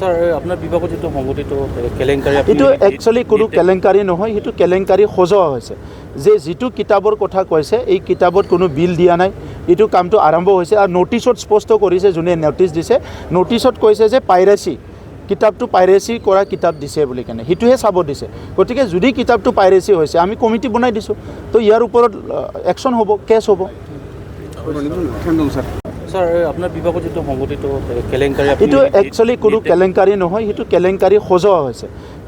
Sir আপনাৰ বিভাগত যেটো সংগঠিত কেলেংকাৰী এটো একচুয়ালি কোনো কেলেংকাৰী নহয়, সেইটো কেলেংকাৰী সজোৱা হৈছে যে যিটো কিতাপৰ কথা কৈছে এই কিতাপত কোনো বিল দিয়া নাই, এইটো কামটো আৰম্ভ হৈছে আৰু নোটিছত স্পষ্ট কৰিছে, যোনে নোটিছ দিছে নোটিছত কৈছে যে পাইৰেচি কিতাপটো পাইৰেচি কৰা কিতাপ দিছে বুলি কেনে সেইটোহে চাব দিছে। গতিকে যদি কিতাপটো পাইৰেচি হৈছে আমি কমিটি বনাই দিছোঁ, তো ইয়াৰ ওপৰত একশ্যন হ'ব, কেছ হ'ব। স্যাৰ আপনাৰ বিভাগত যেটো সংগঠিত কেলেংকাৰী এটো একচুয়ালি কোনো কেলেংকাৰী নহয়, সেইটো কেলেংকাৰী সজোৱা হৈছে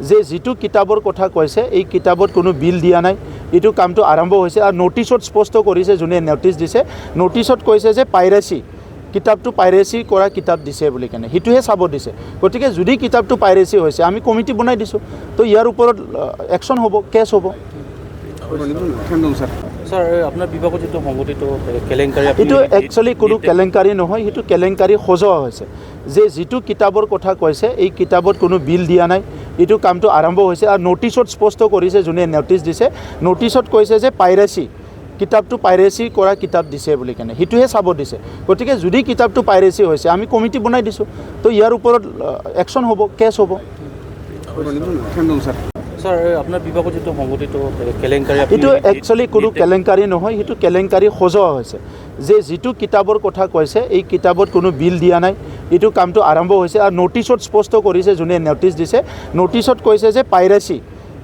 যে যিটো কিতাপৰ কথা কৈছে এই কিতাপত কোনো বিল দিয়া নাই, এইটো কামটো আৰম্ভ হৈছে আৰু নোটিছত স্পষ্ট কৰিছে, যোনে নোটিছ দিছে নোটিছত কৈছে যে পাইৰেচি কিতাপটো পাইৰেচি কৰা কিতাপ দিছে বুলি কেনে সেইটোহে চাব দিছে। গতিকে যদি কিতাপটো পাইৰেচি হৈছে আমি কমিটি বনাই দিছোঁ, তো ইয়াৰ ওপৰত একশ্যন হ'ব, কেছ হ'ব। স্যাৰ আপনাৰ বিভাগত যেটো সংগঠিত কেলেংকাৰী এটো একচুয়ালি কোনো কেলেংকাৰী নহয়, সেইটো কেলেংকাৰী সজোৱা হৈছে যে যিটো কিতাপৰ কথা কৈছে এই কিতাপত কোনো বিল দিয়া নাই, এইটো কামটো আৰম্ভ হৈছে আৰু নোটিছত স্পষ্ট কৰিছে, যোনে নোটিছ দিছে নোটিছত কৈছে যে পাইৰেচি কিতাপটো পাইৰেচি কৰা কিতাপ দিছে বুলি কেনে সেইটোহে চাব দিছে। গতিকে যদি কিতাপটো পাইৰেচি হৈছে আমি কমিটি বনাই দিছোঁ, তো ইয়াৰ ওপৰত একশ্যন হ'ব, কেছ হ'ব। স্যাৰ আপনাৰ বিভাগত যেটো সংগঠিত কেলেংকাৰী এটো একচুয়ালি কোনো কেলেংকাৰী নহয়, সেইটো কেলেংকাৰী সজোৱা হৈছে যে যিটো কিতাপৰ কথা কৈছে এই কিতাপত কোনো বিল দিয়া নাই, এইটো কামটো আৰম্ভ হৈছে আৰু নোটিছত স্পষ্ট কৰিছে, যোনে নোটিছ দিছে নোটিছত কৈছে যে পাইৰেচি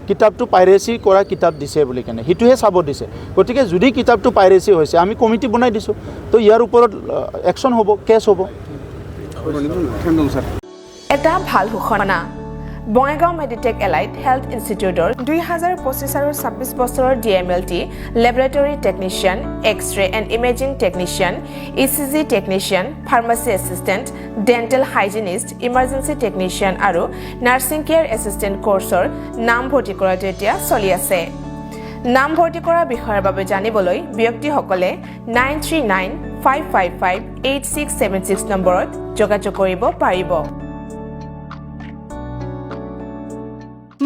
কিতাপটো পাইৰেচি কৰা কিতাপ দিছে বুলি কেনে সেইটোহে চাব দিছে। গতিকে যদি কিতাপটো পাইৰেচি হৈছে আমি কমিটি বনাই দিছোঁ, তো ইয়াৰ ওপৰত একশ্যন হ'ব, কেছ হ'ব। এটা ভাল ঘোষণা। বঙাইগাঁও মেডিটেক এলাইড হেল্থ ইনষ্টিটিউটৰ 2025 আৰু 26 বছৰৰ DMLT laboratory technician, X-ray and imaging technician, ECG technician, pharmacy assistant, dental hygienist, emergency technician আৰু নাৰ্ছিং কেয়াৰ এছিষ্টেণ্ট কৰ্চৰ নাম ভৰ্তি কৰাটো এতিয়া চলি আছে। নাম ভৰ্তি কৰাৰ বিষয়ৰ বাবে জানিবলৈ ব্যক্তিসকলে 9395558676 নম্বৰত যোগাযোগ কৰিব পাৰিব।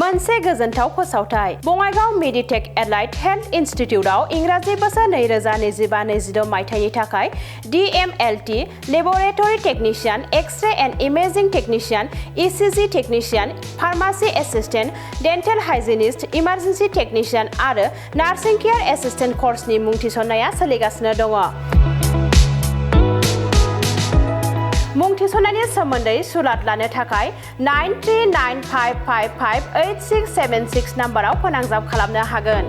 मोनसे गोजोनथाव फोसावथाय बङाइगाव मेडिटेक एलाइड हेल्थ इन्स्टिट्यूटआव इंराजि बोसोर 2025-26 मायथाइनि थाखाय DMLT laboratory technician, X-ray and imaging technician, ECG technician, pharmacy assistant, dental hygienist, emergency technician आरो नार्सिं केयार एसिस्टेंट कोर्सनि मुं थिसननाया सोलिगासिनो दङ। मुं थिसननायनि सोमोन्दै सुलाद लानो थाखाय 9395558676 नाम्बाराव फोनांजाब खालामनो हागोन।